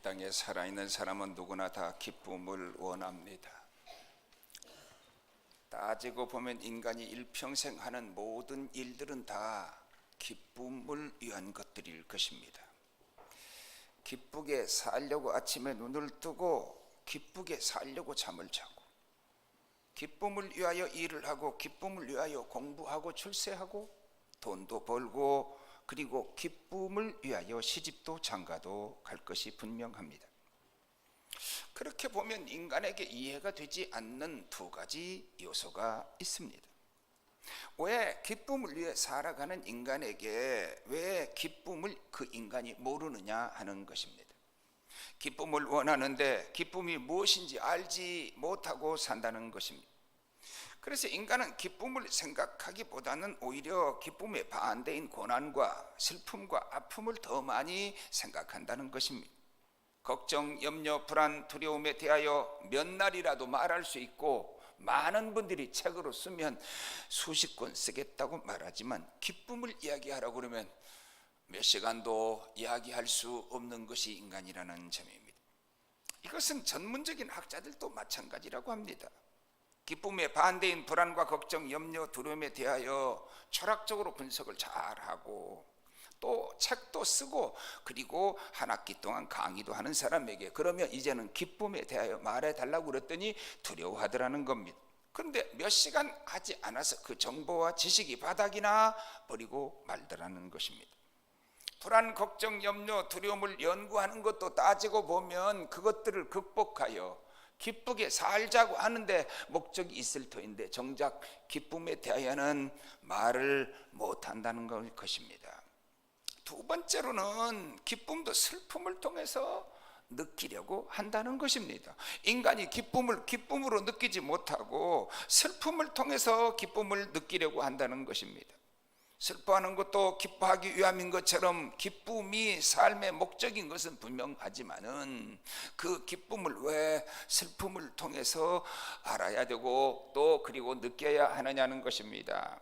땅에 살아있는 사람은 누구나 다 기쁨을 원합니다. 따지고 보면 인간이 일평생 하는 모든 일들은 다 기쁨을 위한 것들일 것입니다. 기쁘게 살려고 아침에 눈을 뜨고 기쁘게 살려고 잠을 자고, 기쁨을 위하여 일을 하고, 기쁨을 위하여 공부하고 출세하고, 돈도 벌고, 그리고 기쁨을 위하여 시집도 장가도 갈 것이 분명합니다. 그렇게 보면 인간에게 이해가 되지 않는 두 가지 요소가 있습니다. 왜 기쁨을 위해 살아가는 인간에게 왜 기쁨을 그 인간이 모르느냐 하는 것입니다. 기쁨을 원하는데 기쁨이 무엇인지 알지 못하고 산다는 것입니다. 그래서 인간은 기쁨을 생각하기보다는 오히려 기쁨의 반대인 고난과 슬픔과 아픔을 더 많이 생각한다는 것입니다. 걱정, 염려, 불안, 두려움에 대하여 몇 날이라도 말할 수 있고, 많은 분들이 책으로 쓰면 수십 권 쓰겠다고 말하지만 기쁨을 이야기하라고 그러면 몇 시간도 이야기할 수 없는 것이 인간이라는 점입니다. 이것은 전문적인 학자들도 마찬가지라고 합니다. 기쁨의 반대인 불안과 걱정, 염려, 두려움에 대하여 철학적으로 분석을 잘하고 또 책도 쓰고, 그리고 한 학기 동안 강의도 하는 사람에게 그러면 이제는 기쁨에 대하여 말해달라고 그랬더니 두려워하더라는 겁니다. 그런데 몇 시간 하지 않아서 그 정보와 지식이 바닥이나 버리고 말더라는 것입니다. 불안, 걱정, 염려, 두려움을 연구하는 것도 따지고 보면 그것들을 극복하여 기쁘게 살자고 하는데 목적이 있을 터인데 정작 기쁨에 대하여는 말을 못한다는 것입니다. 두 번째로는 기쁨도 슬픔을 통해서 느끼려고 한다는 것입니다. 인간이 기쁨을 기쁨으로 느끼지 못하고 슬픔을 통해서 기쁨을 느끼려고 한다는 것입니다. 슬퍼하는 것도 기뻐하기 위함인 것처럼 기쁨이 삶의 목적인 것은 분명하지만은 그 기쁨을 왜 슬픔을 통해서 알아야 되고 또 그리고 느껴야 하느냐는 것입니다.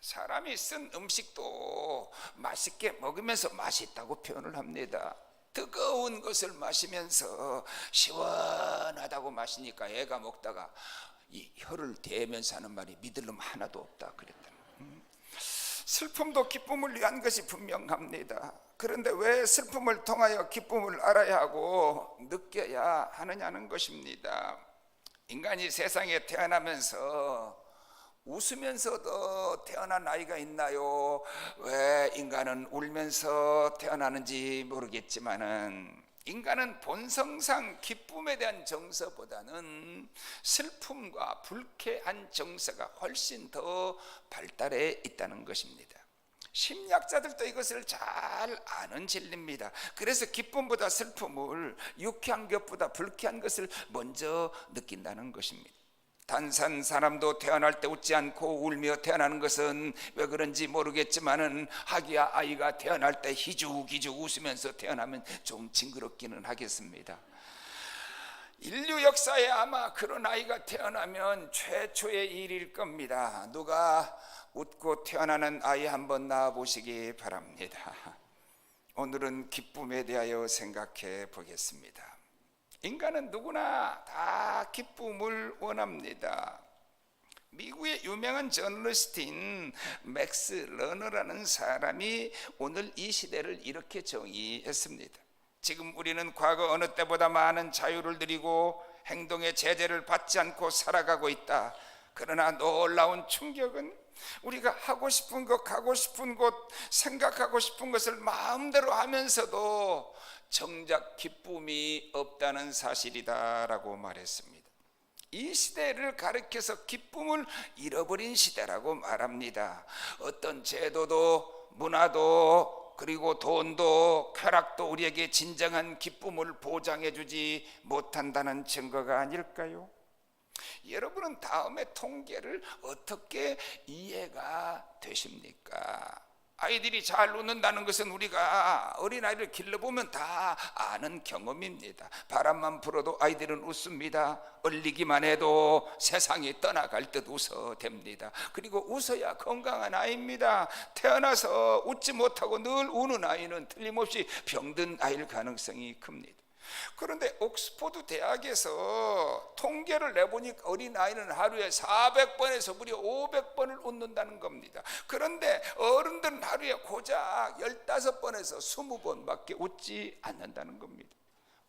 사람이 쓴 음식도 맛있게 먹으면서 맛있다고 표현을 합니다. 뜨거운 것을 마시면서 시원하다고 마시니까 애가 먹다가 이 혀를 대면서 하는 말이 믿을 놈 하나도 없다 그랬다. 슬픔도 기쁨을 위한 것이 분명합니다. 그런데 왜 슬픔을 통하여 기쁨을 알아야 하고 느껴야 하느냐는 것입니다. 인간이 세상에 태어나면서 웃으면서도 태어난 아이가 있나요? 왜 인간은 울면서 태어나는지 모르겠지만은 인간은 본성상 기쁨에 대한 정서보다는 슬픔과 불쾌한 정서가 훨씬 더 발달해 있다는 것입니다. 심리학자들도 이것을 잘 아는 진리입니다. 그래서 기쁨보다 슬픔을, 유쾌한 것보다 불쾌한 것을 먼저 느낀다는 것입니다. 단산 사람도 태어날 때 웃지 않고 울며 태어나는 것은 왜 그런지 모르겠지만은 하기야 아이가 태어날 때 희죽희죽 웃으면서 태어나면 좀 징그럽기는 하겠습니다. 인류 역사에 아마 그런 아이가 태어나면 최초의 일일 겁니다. 누가 웃고 태어나는 아이 한번 낳아 보시기 바랍니다. 오늘은 기쁨에 대하여 생각해 보겠습니다. 인간은 누구나 다 기쁨을 원합니다. 미국의 유명한 저널리스트인 맥스 러너라는 사람이 오늘 이 시대를 이렇게 정의했습니다. 지금 우리는 과거 어느 때보다 많은 자유를 누리고 행동의 제재를 받지 않고 살아가고 있다. 그러나 놀라운 충격은 우리가 하고 싶은 것, 가고 싶은 곳, 생각하고 싶은 것을 마음대로 하면서도 정작 기쁨이 없다는 사실이다라고 말했습니다. 이 시대를 가리켜서 기쁨을 잃어버린 시대라고 말합니다. 어떤 제도도 문화도 그리고 돈도 쾌락도 우리에게 진정한 기쁨을 보장해 주지 못한다는 증거가 아닐까요? 여러분은 다음의 통계를 어떻게 이해가 되십니까? 아이들이 잘 웃는다는 것은 우리가 어린아이를 길러보면 다 아는 경험입니다. 바람만 불어도 아이들은 웃습니다. 얼리기만 해도 세상이 떠나갈 듯 웃어댑니다. 그리고 웃어야 건강한 아이입니다. 태어나서 웃지 못하고 늘 우는 아이는 틀림없이 병든 아이일 가능성이 큽니다. 그런데 옥스퍼드 대학에서 통계를 내보니 어린아이는 하루에 400번에서 무려 500번을 웃는다는 겁니다. 그런데 어른들은 하루에 고작 15번에서 20번밖에 웃지 않는다는 겁니다.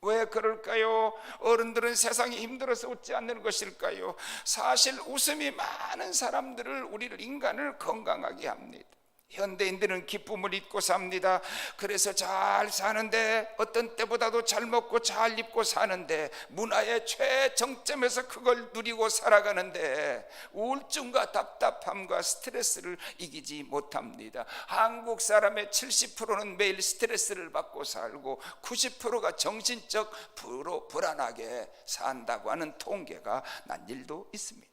왜 그럴까요? 어른들은 세상이 힘들어서 웃지 않는 것일까요? 사실 웃음이 많은 사람들을, 우리를, 인간을 건강하게 합니다. 현대인들은 기쁨을 잊고 삽니다. 그래서 잘 사는데, 어떤 때보다도 잘 먹고 잘 입고 사는데, 문화의 최정점에서 그걸 누리고 살아가는데 우울증과 답답함과 스트레스를 이기지 못합니다. 한국 사람의 70%는 매일 스트레스를 받고 살고 90%가 정신적 불안하게 산다고 하는 통계가 난 일도 있습니다.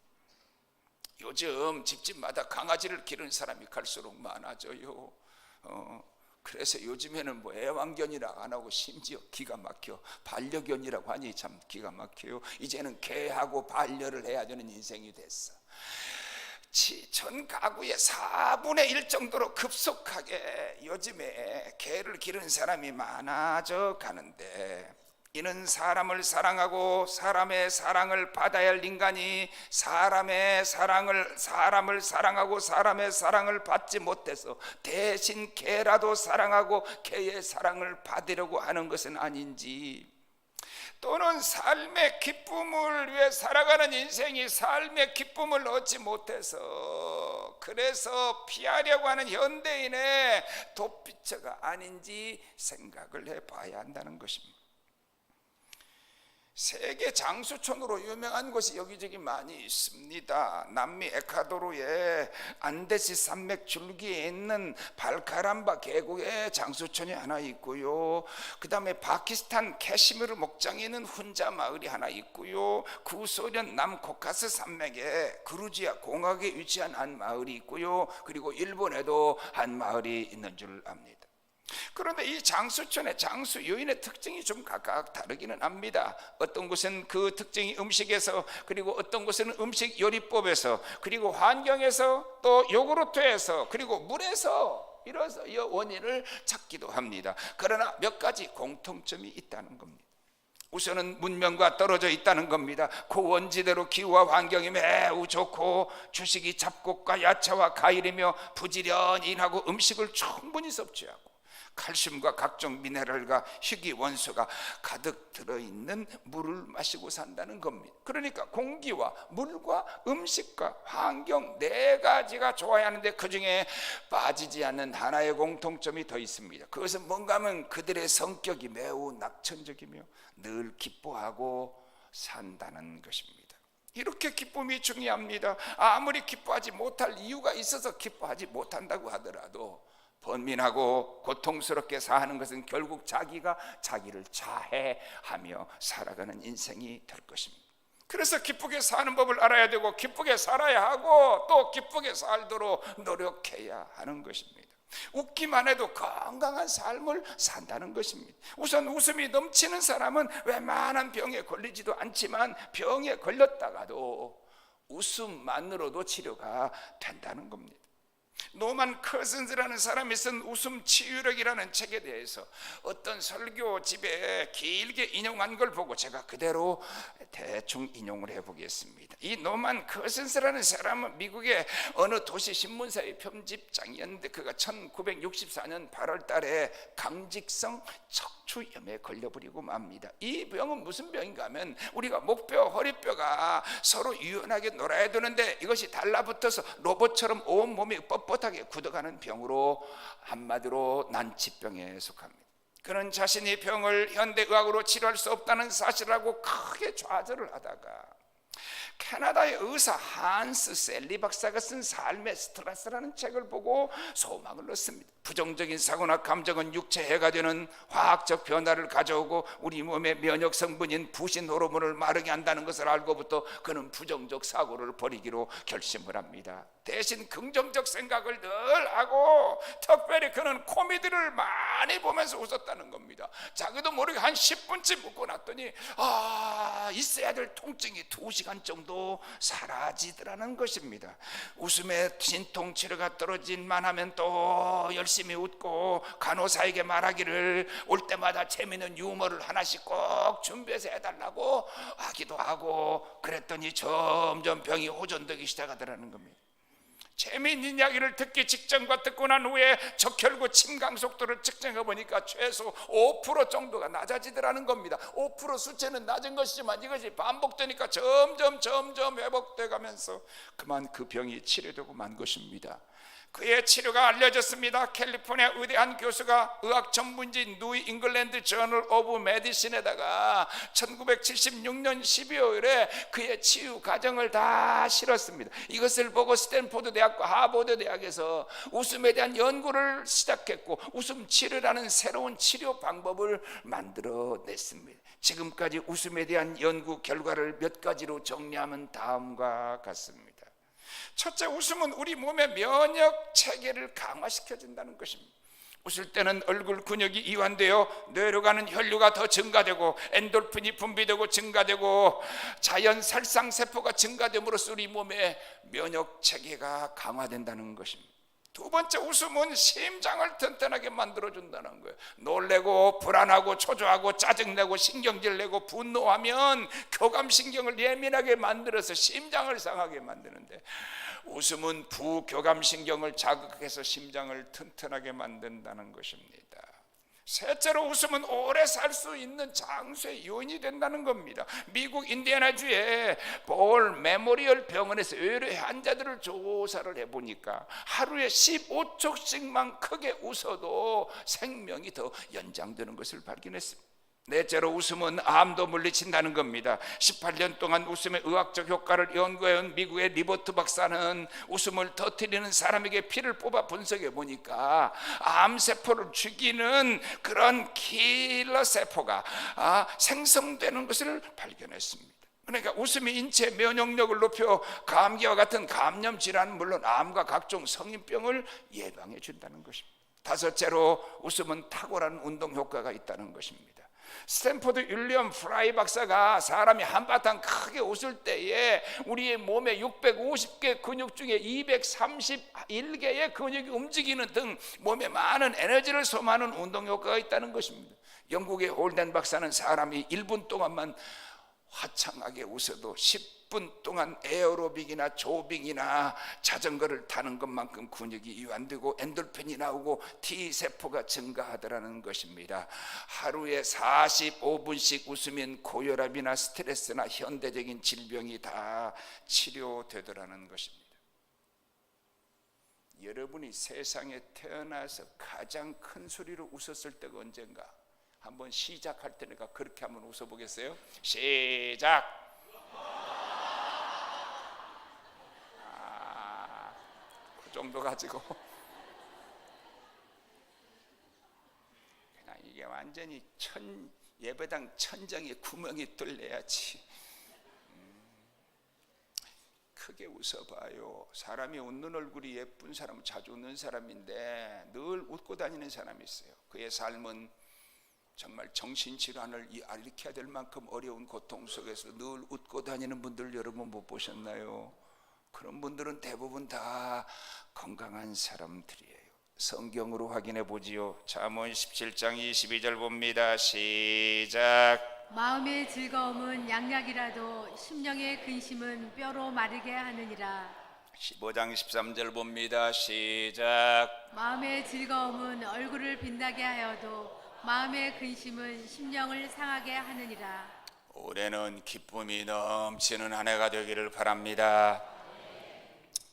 요즘 집집마다 강아지를 기르는 사람이 갈수록 많아져요. 그래서 요즘에는 뭐 애완견이라고 안 하고 심지어 기가 막혀 반려견이라고 하니 참 기가 막혀요. 이제는 개하고 반려를 해야 되는 인생이 됐어. 전 가구의 4분의 1 정도로 급속하게 요즘에 개를 기르는 사람이 많아져 가는데, 이는 사람을 사랑하고 사람의 사랑을 받아야 할 인간이 사람을 사랑하고 사람의 사랑을 받지 못해서 대신 개라도 사랑하고 개의 사랑을 받으려고 하는 것은 아닌지, 또는 삶의 기쁨을 위해 살아가는 인생이 삶의 기쁨을 얻지 못해서 그래서 피하려고 하는 현대인의 도피처가 아닌지 생각을 해봐야 한다는 것입니다. 세계 장수촌으로 유명한 곳이 여기저기 많이 있습니다. 남미 에콰도르의 안데스 산맥 줄기에 있는 발카람바 계곡에 장수촌이 하나 있고요. 그 다음에 파키스탄 캐시미르 목장에 있는 훈자 마을이 하나 있고요. 구소련 남코카스 산맥에 그루지아 공화국에 위치한 한 마을이 있고요. 그리고 일본에도 한 마을이 있는 줄 압니다. 그런데 이 장수촌의 장수 요인의 특징이 좀 각각 다르기는 합니다. 어떤 곳은 그 특징이 음식에서, 그리고 어떤 곳은 음식 요리법에서, 그리고 환경에서, 또 요구르트에서, 그리고 물에서 이래서 이 원인을 찾기도 합니다. 그러나 몇 가지 공통점이 있다는 겁니다. 우선은 문명과 떨어져 있다는 겁니다. 고원지대로 기후와 환경이 매우 좋고 주식이 잡곡과 야채와 과일이며 부지런히 일하고 음식을 충분히 섭취하고 칼슘과 각종 미네랄과 희귀 원소가 가득 들어있는 물을 마시고 산다는 겁니다. 그러니까 공기와 물과 음식과 환경 4가지가 좋아야 하는데 그 중에 빠지지 않는 하나의 공통점이 더 있습니다. 그것은 뭔가 하면 그들의 성격이 매우 낙천적이며 늘 기뻐하고 산다는 것입니다. 이렇게 기쁨이 중요합니다. 아무리 기뻐하지 못할 이유가 있어서 기뻐하지 못한다고 하더라도 번민하고 고통스럽게 사는 것은 결국 자기가 자기를 자해하며 살아가는 인생이 될 것입니다. 그래서 기쁘게 사는 법을 알아야 되고 기쁘게 살아야 하고 또 기쁘게 살도록 노력해야 하는 것입니다. 웃기만 해도 건강한 삶을 산다는 것입니다. 우선 웃음이 넘치는 사람은 웬만한 병에 걸리지도 않지만 병에 걸렸다가도 웃음만으로도 치료가 된다는 겁니다. 노만 커슨즈라는 사람이 쓴 웃음 치유력이라는 책에 대해서 어떤 설교집에 길게 인용한 걸 보고 제가 그대로 대충 인용을 해보겠습니다. 이 노만 커슨즈라는 사람은 미국의 어느 도시 신문사의 편집장이었는데 그가 1964년 8월 달에 강직성 척추염에 걸려버리고 맙니다. 이 병은 무슨 병인가 하면 우리가 목뼈, 허리뼈가 서로 유연하게 놀아야 되는데 이것이 달라붙어서 로봇처럼 온몸이 뻣뻣하게 굳어가는 병으로 한마디로 난치병에 속합니다. 그는 자신이 병을 현대의학으로 치료할 수 없다는 사실을 알고 크게 좌절을 하다가 캐나다의 의사 한스 셀리 박사가 쓴 삶의 스트레스라는 책을 보고 소망을 얻습니다. 부정적인 사고나 감정은 육체해가 되는 화학적 변화를 가져오고 우리 몸의 면역 성분인 부신 호르몬을 마르게 한다는 것을 알고부터 그는 부정적 사고를 버리기로 결심을 합니다. 대신 긍정적 생각을 늘 하고, 특별히 그는 코미디를 많이 보면서 웃었다는 겁니다. 자기도 모르게 한 10분쯤 웃고 났더니 있어야 될 통증이 2시간 정도 사라지더라는 것입니다. 웃음에 진통치료가 떨어진만 하면 또 열심히 웃고, 간호사에게 말하기를 올 때마다 재미있는 유머를 하나씩 꼭 준비해서 해달라고 하기도 하고, 그랬더니 점점 병이 호전되기 시작하더라는 겁니다. 재미있는 이야기를 듣기 직전과 듣고 난 후에 적혈구 침강 속도를 측정해 보니까 최소 5% 정도가 낮아지더라는 겁니다. 5% 수치는 낮은 것이지만 이것이 반복되니까 점점 회복돼 가면서 그만 그 병이 치료되고 만 것입니다. 그의 치료가 알려졌습니다. 캘리포니아 의대 한 교수가 의학 전문지인 뉴 잉글랜드 저널 오브 메디신에다가 1976년 12월에 그의 치유 과정을 다 실었습니다. 이것을 보고 스탠포드 대학과 하버드 대학에서 웃음에 대한 연구를 시작했고, 웃음 치료라는 새로운 치료 방법을 만들어냈습니다. 지금까지 웃음에 대한 연구 결과를 몇 가지로 정리하면 다음과 같습니다. 첫째, 웃음은 우리 몸의 면역 체계를 강화시켜준다는 것입니다. 웃을 때는 얼굴 근육이 이완되어 뇌로 가는 혈류가 더 증가되고, 엔돌핀이 분비되고 증가되고, 자연 살상세포가 증가됨으로써 우리 몸의 면역 체계가 강화된다는 것입니다. 두 번째, 웃음은 심장을 튼튼하게 만들어준다는 거예요. 놀래고 불안하고 초조하고 짜증내고 신경질 내고 분노하면 교감신경을 예민하게 만들어서 심장을 상하게 만드는데, 웃음은 부교감신경을 자극해서 심장을 튼튼하게 만든다는 것입니다. 셋째로, 웃음은 오래 살 수 있는 장수의 요인이 된다는 겁니다. 미국 인디애나주의 볼 메모리얼 병원에서 의료 환자들을 조사를 해보니까 하루에 15초씩만 크게 웃어도 생명이 더 연장되는 것을 발견했습니다. 넷째로, 웃음은 암도 물리친다는 겁니다. 18년 동안 웃음의 의학적 효과를 연구해온 미국의 리버트 박사는 웃음을 터뜨리는 사람에게 피를 뽑아 분석해 보니까 암세포를 죽이는 그런 킬러 세포가 생성되는 것을 발견했습니다. 그러니까 웃음이 인체 면역력을 높여 감기와 같은 감염 질환은 물론 암과 각종 성인병을 예방해 준다는 것입니다. 다섯째로, 웃음은 탁월한 운동 효과가 있다는 것입니다. 스탠포드 윌리엄 프라이 박사가 사람이 한바탕 크게 웃을 때에 우리의 몸의 650개 근육 중에 231개의 근육이 움직이는 등 몸에 많은 에너지를 소모하는 운동 효과가 있다는 것입니다. 영국의 홀덴 박사는 사람이 1분 동안만 화창하게 웃어도 10분 동안 에어로빅이나 조깅이나 자전거를 타는 것만큼 근육이 이완되고 엔돌핀이 나오고 T세포가 증가하더라는 것입니다. 하루에 45분씩 웃으면 고혈압이나 스트레스나 현대적인 질병이 다 치료되더라는 것입니다. 여러분이 세상에 태어나서 가장 큰 소리로 웃었을 때가 언젠가? 한번 시작할 때니까 그렇게 한번 웃어보겠어요? 시작! 그 정도 가지고 그냥 이게 완전히 예배당 천장에 구멍이 뚫려야지. 크게 웃어봐요. 사람이 웃는 얼굴이 예쁜 사람은 자주 웃는 사람인데 늘 웃고 다니는 사람이 있어요. 그의 삶은 정말 정신질환을 앓게 될 만큼 어려운 고통 속에서 늘 웃고 다니는 분들 여러분 못 보셨나요? 그런 분들은 대부분 다 건강한 사람들이에요. 성경으로 확인해 보지요. 잠언 17장 22절 봅니다. 시작. 마음의 즐거움은 양약이라도 심령의 근심은 뼈로 마르게 하느니라. 15장 13절 봅니다. 시작. 마음의 즐거움은 얼굴을 빛나게 하여도 마음의 근심은 심령을 상하게 하느니라. 올해는 기쁨이 넘치는 한 해가 되기를 바랍니다.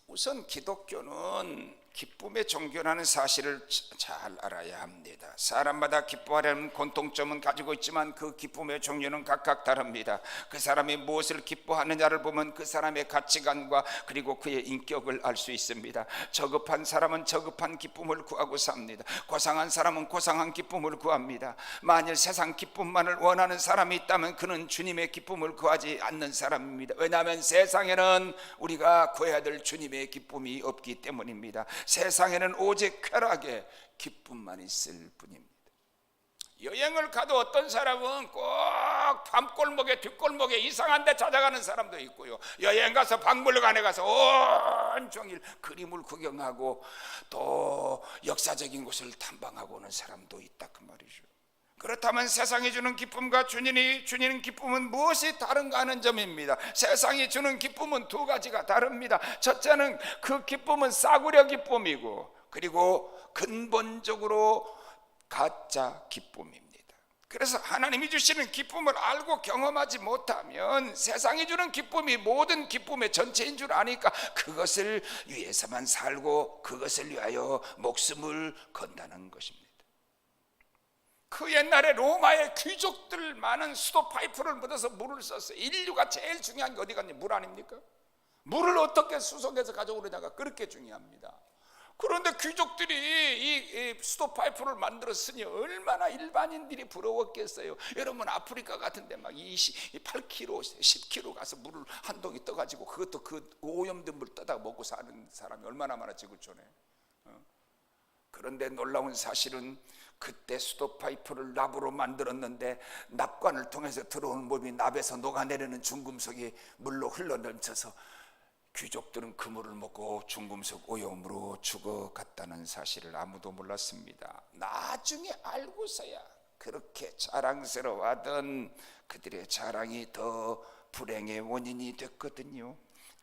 우선 기독교는 기쁨의 종교라는 사실을 잘 알아야 합니다. 사람마다 기뻐하려는 공통점은 가지고 있지만 그 기쁨의 종류는 각각 다릅니다. 그 사람이 무엇을 기뻐하느냐를 보면 그 사람의 가치관과 그리고 그의 인격을 알 수 있습니다. 저급한 사람은 저급한 기쁨을 구하고 삽니다. 고상한 사람은 고상한 기쁨을 구합니다. 만일 세상 기쁨만을 원하는 사람이 있다면 그는 주님의 기쁨을 구하지 않는 사람입니다. 왜냐하면 세상에는 우리가 구해야 될 주님의 기쁨이 없기 때문입니다. 세상에는 오직 쾌락의 기쁨만 있을 뿐입니다. 여행을 가도 어떤 사람은 꼭 밤골목에 뒷골목에 이상한 데 찾아가는 사람도 있고요, 여행 가서 박물관에 가서 온종일 그림을 구경하고 또 역사적인 곳을 탐방하고 오는 사람도 있다 그 말이죠. 그렇다면 세상이 주는 기쁨과 주님이 주는 기쁨은 무엇이 다른가 하는 점입니다. 세상이 주는 기쁨은 두 가지가 다릅니다. 첫째는 그 기쁨은 싸구려 기쁨이고, 그리고 근본적으로 가짜 기쁨입니다. 그래서 하나님이 주시는 기쁨을 알고 경험하지 못하면 세상이 주는 기쁨이 모든 기쁨의 전체인 줄 아니까 그것을 위해서만 살고 그것을 위하여 목숨을 건다는 것입니다. 그 옛날에 로마의 귀족들 많은 수도 파이프를 묻어서 물을 썼어요. 인류가 제일 중요한 게 어디 갔니? 물 아닙니까? 물을 어떻게 수송해서 가져오느냐가 그렇게 중요합니다. 그런데 귀족들이 이 수도 파이프를 만들었으니 얼마나 일반인들이 부러웠겠어요. 여러분 아프리카 같은 데 막 8km, 10km 가서 물을 한 동이 떠가지고 그것도 그 오염된 물 떠다 먹고 사는 사람이 얼마나 많아 지구촌에. 그런데 놀라운 사실은 그때 수도 파이프를 납으로 만들었는데 납관을 통해서 들어오는 몸이 납에서 녹아내리는 중금속이 물로 흘러넘쳐서 귀족들은 그 물을 먹고 중금속 오염으로 죽어갔다는 사실을 아무도 몰랐습니다. 나중에 알고서야 그렇게 자랑스러워하던 그들의 자랑이 더 불행의 원인이 됐거든요.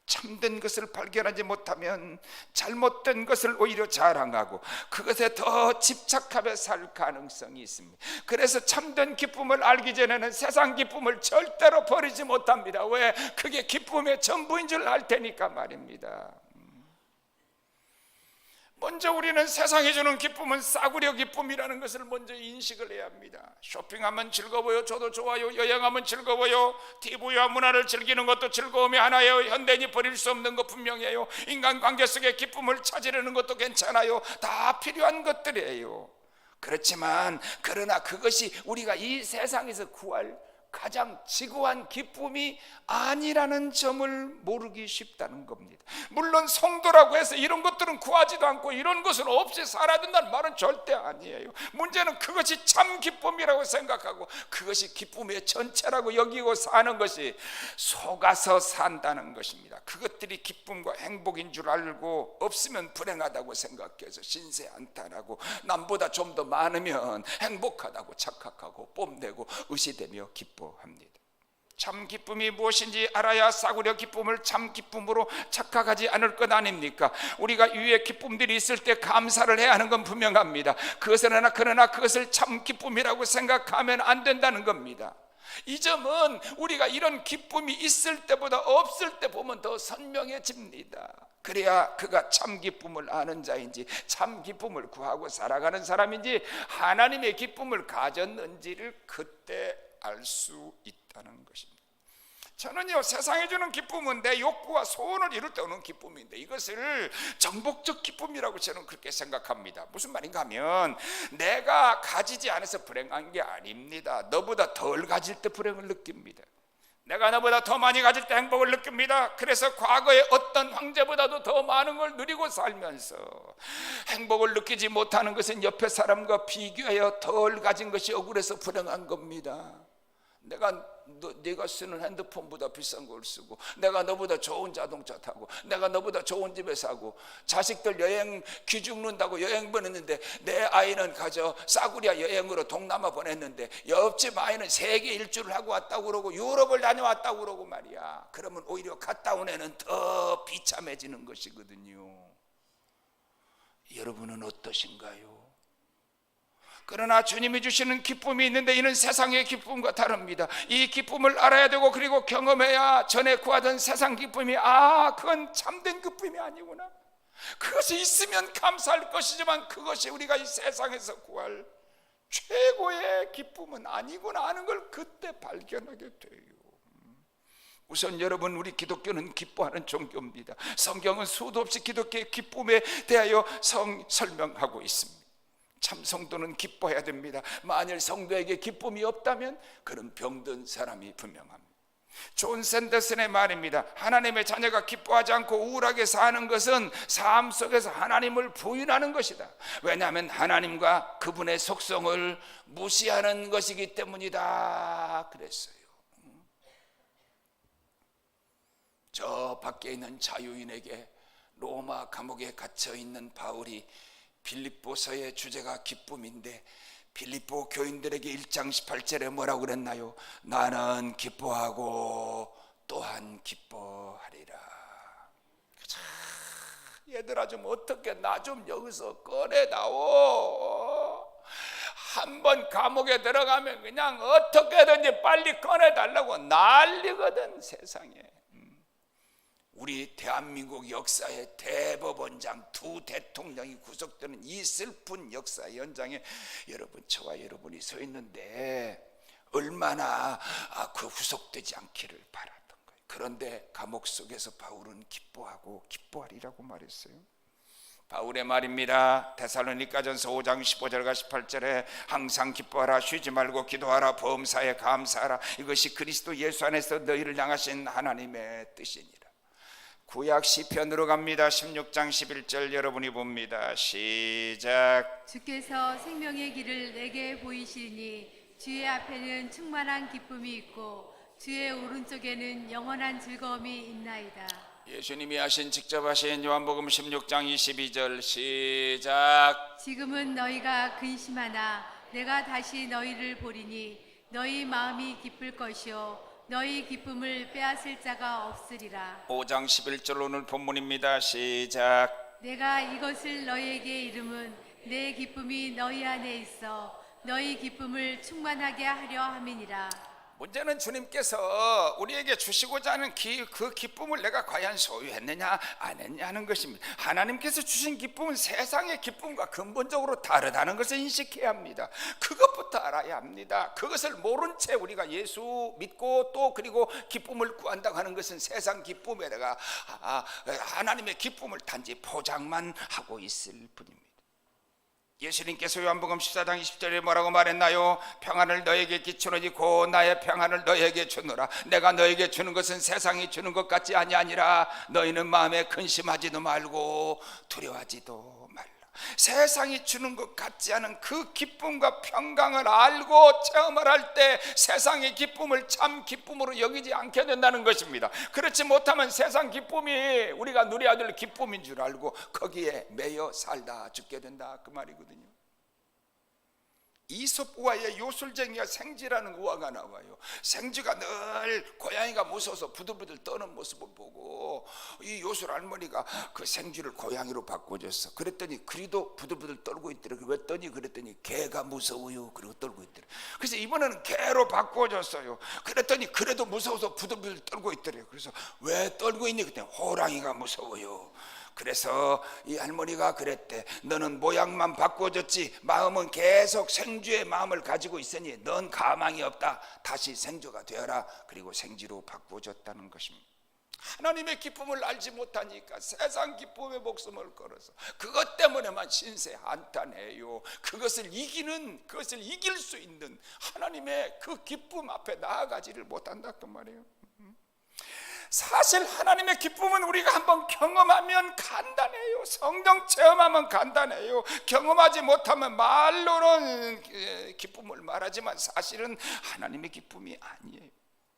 참된 것을 발견하지 못하면 잘못된 것을 오히려 자랑하고 그것에 더 집착하며 살 가능성이 있습니다. 그래서 참된 기쁨을 알기 전에는 세상 기쁨을 절대로 버리지 못합니다. 왜? 그게 기쁨의 전부인 줄 알 테니까 말입니다. 먼저 우리는 세상이 주는 기쁨은 싸구려 기쁨이라는 것을 먼저 인식을 해야 합니다. 쇼핑하면 즐거워요. 저도 좋아요. 여행하면 즐거워요. TV와 문화를 즐기는 것도 즐거움이 하나예요. 현대인이 버릴 수 없는 것 분명해요. 인간관계 속에 기쁨을 찾으려는 것도 괜찮아요. 다 필요한 것들이에요. 그렇지만 그러나 그것이 우리가 이 세상에서 구할 가장 지고한 기쁨이 아니라는 점을 모르기 쉽다는 겁니다. 물론 성도라고 해서 이런 것들은 구하지도 않고 이런 것은 없이 살아야 된다는 말은 절대 아니에요. 문제는 그것이 참 기쁨이라고 생각하고 그것이 기쁨의 전체라고 여기고 사는 것이 속아서 산다는 것입니다. 그것들이 기쁨과 행복인 줄 알고 없으면 불행하다고 생각해서 신세한탄하고 남보다 좀 더 많으면 행복하다고 착각하고 뽐내고 의시되며 기뻐합니다. 참 기쁨이 무엇인지 알아야 싸구려 기쁨을 참 기쁨으로 착각하지 않을 것 아닙니까? 우리가 위에 기쁨들이 있을 때 감사를 해야 하는 건 분명합니다. 그러나 그것을 참 기쁨이라고 생각하면 안 된다는 겁니다. 이 점은 우리가 이런 기쁨이 있을 때보다 없을 때 보면 더 선명해집니다. 그래야 그가 참 기쁨을 아는 자인지 참 기쁨을 구하고 살아가는 사람인지 하나님의 기쁨을 가졌는지를 그때 알 수 있다는 것입니다. 저는요, 세상에 주는 기쁨은 내 욕구와 소원을 이룰 때 오는 기쁨인데 이것을 정복적 기쁨이라고 저는 그렇게 생각합니다. 무슨 말인가 하면 내가 가지지 않아서 불행한 게 아닙니다. 너보다 덜 가질 때 불행을 느낍니다. 내가 너보다 더 많이 가질 때 행복을 느낍니다. 그래서 과거의 어떤 황제보다도 더 많은 걸 누리고 살면서 행복을 느끼지 못하는 것은 옆에 사람과 비교하여 덜 가진 것이 억울해서 불행한 겁니다. 내가 쓰는 핸드폰보다 비싼 걸 쓰고, 내가 너보다 좋은 자동차 타고, 내가 너보다 좋은 집에 사고, 자식들 여행 기죽는다고 여행 보냈는데 내 아이는 가져 싸구려 여행으로 동남아 보냈는데 옆집 아이는 세계 일주를 하고 왔다고 그러고 유럽을 다녀왔다고 그러고 말이야. 그러면 오히려 갔다 온 애는 더 비참해지는 것이거든요. 여러분은 어떠신가요? 그러나 주님이 주시는 기쁨이 있는데 이는 세상의 기쁨과 다릅니다. 이 기쁨을 알아야 되고 그리고 경험해야 전에 구하던 세상 기쁨이 그건 참된 기쁨이 아니구나. 그것이 있으면 감사할 것이지만 그것이 우리가 이 세상에서 구할 최고의 기쁨은 아니구나 하는 걸 그때 발견하게 돼요. 우선 여러분, 우리 기독교는 기뻐하는 종교입니다. 성경은 수도 없이 기독교의 기쁨에 대하여 설명하고 있습니다. 참 성도는 기뻐해야 됩니다. 만일 성도에게 기쁨이 없다면 그는 병든 사람이 분명합니다. 존 샌더슨의 말입니다. 하나님의 자녀가 기뻐하지 않고 우울하게 사는 것은 삶 속에서 하나님을 부인하는 것이다. 왜냐하면 하나님과 그분의 속성을 무시하는 것이기 때문이다 그랬어요. 저 밖에 있는 자유인에게 로마 감옥에 갇혀 있는 바울이 빌립보서의 주제가 기쁨인데 빌립보 교인들에게 1장 18절에 뭐라고 그랬나요? 나는 기뻐하고 또한 기뻐하리라. 얘들아, 좀 어떻게 나 좀 여기서 꺼내다오. 한번 감옥에 들어가면 그냥 어떻게든지 빨리 꺼내달라고 난리거든 세상에. 우리 대한민국 역사의 대법원장 두 대통령이 구속되는 이 슬픈 역사의 현장에 여러분, 저와 여러분이 서 있는데 얼마나 그 구속되지 않기를 바랐던 거예요. 그런데 감옥 속에서 바울은 기뻐하고 기뻐하리라고 말했어요. 바울의 말입니다. 데살로니가전서 5장 15절과 18절에 항상 기뻐하라, 쉬지 말고 기도하라, 범사에 감사하라, 이것이 그리스도 예수 안에서 너희를 향하신 하나님의 뜻이니라. 구약 시편으로 갑니다. 16장 11절 여러분이 봅니다. 시작. 주께서 생명의 길을 내게 보이시니 주의 앞에는 충만한 기쁨이 있고 주의 오른쪽에는 영원한 즐거움이 있나이다. 예수님이 직접 하신 요한복음 16장 22절 시작. 지금은 너희가 근심하나 내가 다시 너희를 보리니 너희 마음이 기쁠 것이요 너희 기쁨을 빼앗을 자가 없으리라. 5장 11절 오늘 본문입니다. 시작. 내가 이것을 너희에게 이름은 내 기쁨이 너희 안에 있어 너희 기쁨을 충만하게 하려 함이니라. 문제는 주님께서 우리에게 주시고자 하는 그 기쁨을 내가 과연 소유했느냐 안 했냐는 것입니다. 하나님께서 주신 기쁨은 세상의 기쁨과 근본적으로 다르다는 것을 인식해야 합니다. 그것부터 알아야 합니다. 그것을 모른 채 우리가 예수 믿고 또 그리고 기쁨을 구한다고 하는 것은 세상 기쁨에다가 하나님의 기쁨을 단지 포장만 하고 있을 뿐입니다. 예수님께서 요한복음 14장 20절에 뭐라고 말했나요? 평안을 너에게 끼치노니 곧 나의 평안을 너에게 주노라. 내가 너에게 주는 것은 세상이 주는 것 같지 아니하니라. 너희는 마음에 근심하지도 말고 두려워하지도 말라. 세상이 주는 것 같지 않은 그 기쁨과 평강을 알고 체험을 할 때 세상의 기쁨을 참 기쁨으로 여기지 않게 된다는 것입니다. 그렇지 못하면 세상 기쁨이 우리가 누려야 될 기쁨인 줄 알고 거기에 매여 살다 죽게 된다 그 말이거든요. 이솝우화의 요술쟁이가 생쥐라는 우화가 나와요. 생쥐가 늘 고양이가 무서워서 부들부들 떠는 모습을 보고 이 요술 할머니가 그 생쥐를 고양이로 바꿔줬어. 그랬더니 그리도 부들부들 떨고 있더래. 그랬더니 개가 무서워요. 그리고 떨고 있더래. 그래서 이번에는 개로 바꿔줬어요. 그랬더니 그래도 무서워서 부들부들 떨고 있더래. 그래서 왜 떨고 있니? 그때 호랑이가 무서워요. 그래서 이 할머니가 그랬대. 너는 모양만 바꿔줬지 마음은 계속 생쥐의 마음을 가지고 있으니 넌 가망이 없다. 다시 생쥐가 되어라. 그리고 생쥐로 바꿔줬다는 것입니다. 하나님의 기쁨을 알지 못하니까 세상 기쁨에 목숨을 걸어서 그것 때문에만 신세 한탄해요. 그것을 이길 수 있는 하나님의 그 기쁨 앞에 나아가지를 못한다 그 말이에요. 사실 하나님의 기쁨은 우리가 한번 경험하면 간단해요. 성령 체험하면 간단해요. 경험하지 못하면 말로는 기쁨을 말하지만 사실은 하나님의 기쁨이 아니에요.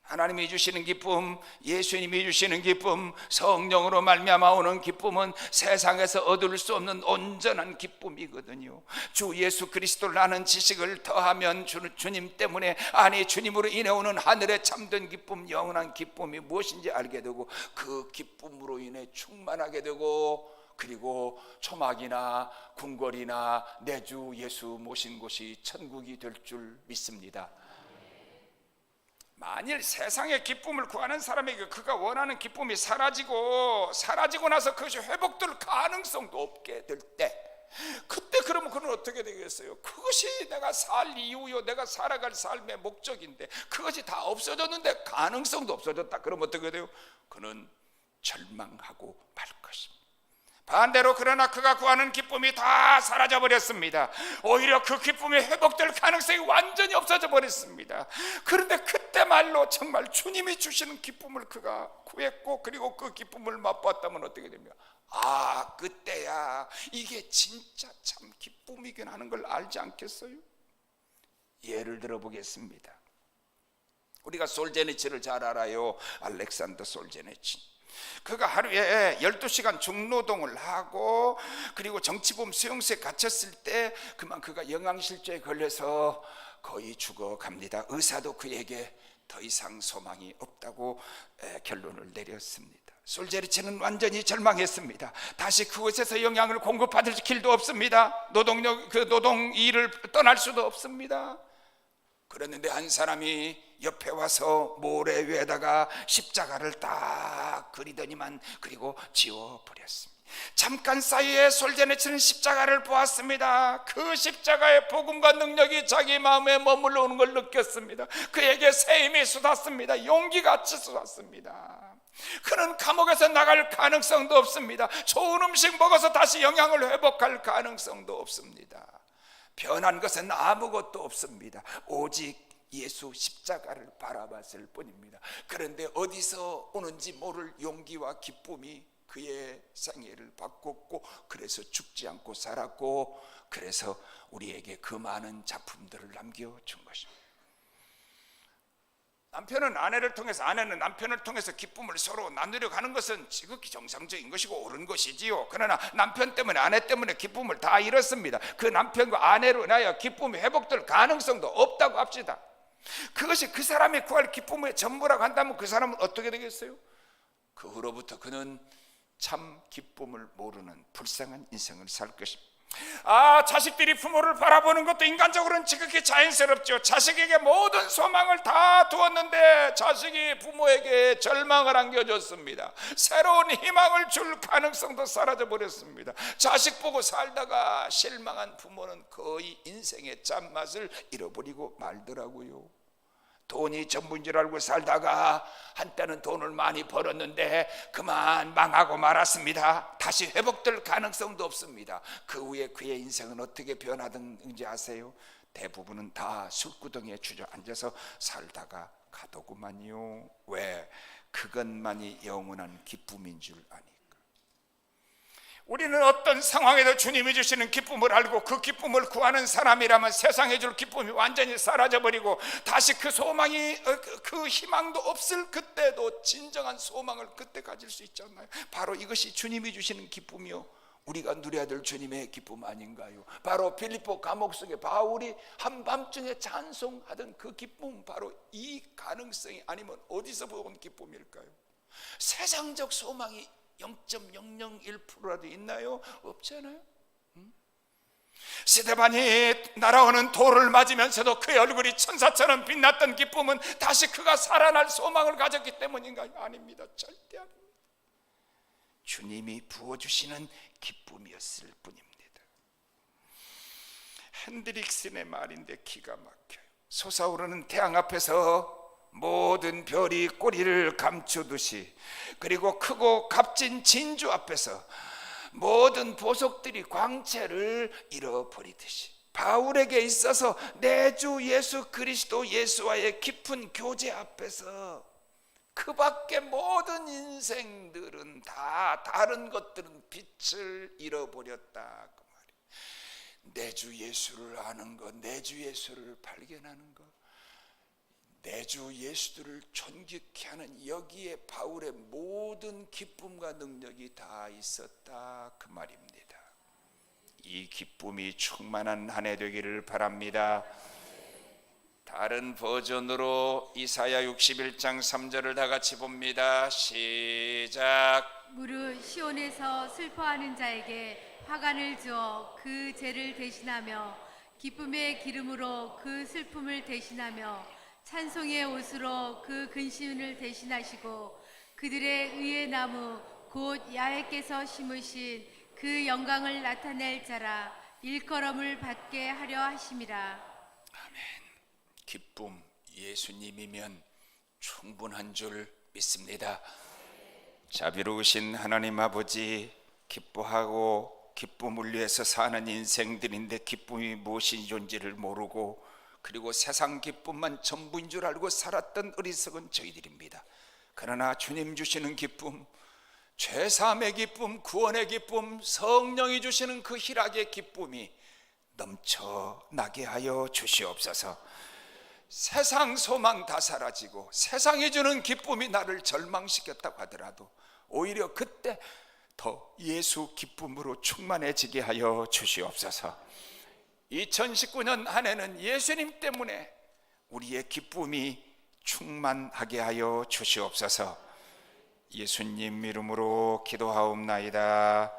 하나님이 주시는 기쁨, 예수님이 주시는 기쁨, 성령으로 말미암아 오는 기쁨은 세상에서 얻을 수 없는 온전한 기쁨이거든요. 주 예수 그리스도를 아는 지식을 더하면 주님 때문에, 아니 주님으로 인해 오는 하늘의 참된 기쁨, 영원한 기쁨이 무엇인지 알게 되고 그 기쁨으로 인해 충만하게 되고, 그리고 초막이나 궁궐이나 내 주 예수 모신 곳이 천국이 될 줄 믿습니다. 만일 세상의 기쁨을 구하는 사람에게 그가 원하는 기쁨이 사라지고 나서 그것이 회복될 가능성도 없게 될 때, 그때 그러면 그는 어떻게 되겠어요? 그것이 내가 살 이유요, 내가 살아갈 삶의 목적인데 그것이 다 없어졌는데 가능성도 없어졌다. 그러면 어떻게 돼요? 그는 절망하고 말 것입니다. 반대로 그러나 그가 구하는 기쁨이 다 사라져 버렸습니다. 오히려 그 기쁨이 회복될 가능성이 완전히 없어져 버렸습니다. 그런데 그때말로 정말 주님이 주시는 기쁨을 그가 구했고 그리고 그 기쁨을 맛보았다면 어떻게 됩니까? 아, 그때야 이게 진짜 참 기쁨이긴 하는 걸 알지 않겠어요? 예를 들어 보겠습니다. 우리가 솔제니치를 잘 알아요. 알렉산더 솔제니치. 그가 하루에 12시간 중노동을 하고 그리고 정치범 수용소에 갇혔을 때 그만 그가 영양실조에 걸려서 거의 죽어갑니다. 의사도 그에게 더 이상 소망이 없다고 결론을 내렸습니다. 솔제니치는 완전히 절망했습니다. 다시 그곳에서 영양을 공급받을 길도 없습니다. 노동 일을 떠날 수도 없습니다. 그랬는데 한 사람이 옆에 와서 모래 위에다가 십자가를 딱 그리더니만 그리고 지워버렸습니다. 잠깐 사이에 솔제니치는 십자가를 보았습니다. 그 십자가의 복음과 능력이 자기 마음에 머물러 오는 걸 느꼈습니다. 그에게 새 힘이 쏟았습니다. 용기같이 쏟았습니다. 그는 감옥에서 나갈 가능성도 없습니다. 좋은 음식 먹어서 다시 영양을 회복할 가능성도 없습니다. 변한 것은 아무것도 없습니다. 오직 예수 십자가를 바라봤을 뿐입니다. 그런데 어디서 오는지 모를 용기와 기쁨이 그의 생애를 바꿨고 그래서 죽지 않고 살았고 그래서 우리에게 그 많은 작품들을 남겨준 것입니다. 남편은 아내를 통해서, 아내는 남편을 통해서 기쁨을 서로 나누려 가는 것은 지극히 정상적인 것이고 옳은 것이지요. 그러나 남편 때문에, 아내 때문에 기쁨을 다 잃었습니다. 그 남편과 아내로 인하여 기쁨이 회복될 가능성도 없다고 합시다. 그것이 그 사람이 구할 기쁨의 전부라고 한다면 그 사람은 어떻게 되겠어요? 그 후로부터 그는 참 기쁨을 모르는 불쌍한 인생을 살 것입니다. 자식들이 부모를 바라보는 것도 인간적으로는 지극히 자연스럽죠. 자식에게 모든 소망을 다 두었는데 자식이 부모에게 절망을 안겨줬습니다. 새로운 희망을 줄 가능성도 사라져 버렸습니다. 자식 보고 살다가 실망한 부모는 거의 인생의 짠맛을 잃어버리고 말더라고요. 돈이 전부인 줄 알고 살다가 한때는 돈을 많이 벌었는데 그만 망하고 말았습니다. 다시 회복될 가능성도 없습니다. 그 후에 그의 인생은 어떻게 변하든지 아세요? 대부분은 다 술구덩이에 주저앉아서 살다가 가더구만요. 왜? 그것만이 영원한 기쁨인 줄 아니까. 우리는 어떤 상황에도 주님이 주시는 기쁨을 알고 그 기쁨을 구하는 사람이라면 세상에 줄 기쁨이 완전히 사라져버리고 다시 그 소망이, 그 희망도 없을 그때도 진정한 소망을 그때 가질 수 있지 않나요? 바로 이것이 주님이 주시는 기쁨이요, 우리가 누려야 될 주님의 기쁨 아닌가요? 바로 빌립보 감옥 속에 바울이 한밤중에 찬송하던 그 기쁨, 바로 이 가능성이 아니면 어디서 온 기쁨일까요? 세상적 소망이 0.001%라도 있나요? 없잖아요. 스데반이 날아오는 돌을 맞으면서도 그의 얼굴이 천사처럼 빛났던 기쁨은 다시 그가 살아날 소망을 가졌기 때문인가요? 아닙니다. 절대 아닙니다. 주님이 부어주시는 기쁨이었을 뿐입니다. 핸드릭슨의 말인데 기가 막혀요. 솟아오르는 태양 앞에서 모든 별이 꼬리를 감추듯이, 그리고 크고 값진 진주 앞에서 모든 보석들이 광채를 잃어버리듯이, 바울에게 있어서 내 주 예수 그리스도 예수와의 깊은 교제 앞에서 그 밖에 모든 인생들은 다, 다른 것들은 빛을 잃어버렸다 그 말이에요. 내 주 예수를 아는 것, 내 주 예수를 발견하는 것, 내 주 예수들을 존귀케 하는 여기에 바울의 모든 기쁨과 능력이 다 있었다 그 말입니다. 이 기쁨이 충만한 한 해 되기를 바랍니다. 다른 버전으로 이사야 61장 3절을 다 같이 봅니다. 시작. 무릇 시온에서 슬퍼하는 자에게 화관을 주어 그 죄를 대신하며 기쁨의 기름으로 그 슬픔을 대신하며 찬송의 옷으로 그 근심을 대신하시고 그들의 의의 나무 곧 야훼께서 심으신 그 영광을 나타낼 자라 일컬음을 받게 하려 하심이라. 기쁨 예수님이면 충분한 줄 믿습니다. 자비로우신 하나님 아버지, 기뻐하고 기쁨을 위해서 사는 인생들인데 기쁨이 무엇인지를 모르고 그리고 세상 기쁨만 전부인 줄 알고 살았던 어리석은 저희들입니다. 그러나 주님 주시는 기쁨, 죄사함의 기쁨, 구원의 기쁨, 성령이 주시는 그 희락의 기쁨이 넘쳐나게 하여 주시옵소서. 세상 소망 다 사라지고 세상이 주는 기쁨이 나를 절망시켰다고 하더라도 오히려 그때 더 예수 기쁨으로 충만해지게 하여 주시옵소서. 2019년 한 해는 예수님 때문에 우리의 기쁨이 충만하게 하여 주시옵소서. 예수님 이름으로 기도하옵나이다.